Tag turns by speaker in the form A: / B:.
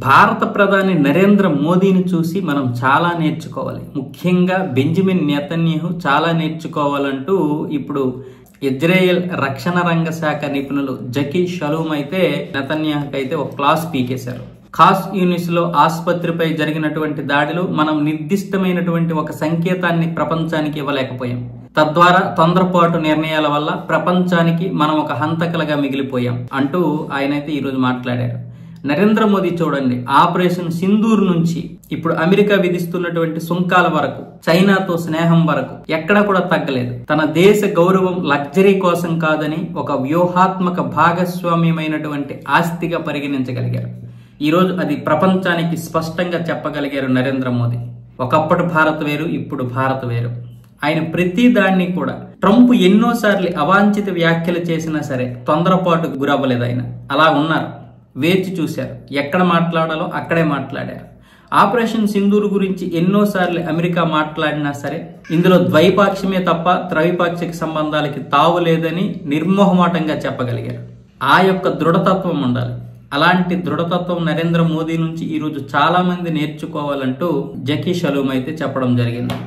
A: భారత ప్రధాని నరేంద్ర మోదీని చూసి మనం చాలా నేర్చుకోవాలి. ముఖ్యంగా బెంజమిన్ నెతన్యాహు చాలా నేర్చుకోవాలంటూ ఇప్పుడు ఇజ్రాయెల్ రక్షణ రంగ శాఖ నిపుణులు జకీ షలూమ్ అయితే నెతన్యాహుకి అయితే ఒక క్లాస్ పీకేశారు. ఖాస్ యూనిస్ లో ఆసుపత్రిపై జరిగినటువంటి దాడిలో మనం నిర్దిష్టమైనటువంటి ఒక సంకేతాన్ని ప్రపంచానికి ఇవ్వలేకపోయాం. తద్వారా తొందరపాటు నిర్ణయాల వల్ల ప్రపంచానికి మనం ఒక హంతకులుగా మిగిలిపోయాం అంటూ ఆయనైతే ఈరోజు మాట్లాడారు. నరేంద్ర మోదీ చూడండి, ఆపరేషన్ సింధూర్ నుంచి ఇప్పుడు అమెరికా విధిస్తున్నటువంటి సుంకాల వరకు, చైనాతో స్నేహం వరకు ఎక్కడా కూడా తగ్గలేదు. తన దేశ గౌరవం లగ్జరీ కోసం కాదని ఒక వ్యూహాత్మక భాగస్వామ్యమైనటువంటి ఆస్తిగా పరిగణించగలిగారు. ఈరోజు అది ప్రపంచానికి స్పష్టంగా చెప్పగలిగారు నరేంద్ర మోదీ. ఒకప్పటి భారత్ వేరు, ఇప్పుడు భారత్ వేరు. ఆయన ప్రతి దాన్ని కూడా ట్రంప్ ఎన్నోసార్లు అవాంఛిత వ్యాఖ్యలు చేసినా సరే తొందరపాటుకు గురవ్వలేదు. ఆయన అలా ఉన్నారు, వేచి చూశారు, ఎక్కడ మాట్లాడాలో అక్కడే మాట్లాడారు. ఆపరేషన్ సింధూర్ గురించి ఎన్నోసార్లు అమెరికా మాట్లాడినా సరే ఇందులో ద్వైపాక్షికమే తప్ప త్రైపాక్షిక సంబంధాలకి తావు లేదని నిర్మోహమాటంగా చెప్పగలిగారు. ఆ యొక్క దృఢతత్వం ఉండాలి. అలాంటి దృఢతత్వం నరేంద్ర మోదీ నుంచి ఈరోజు చాలా మంది నేర్చుకోవాలంటూ జకీ షలూమ్ అయితే చెప్పడం జరిగింది.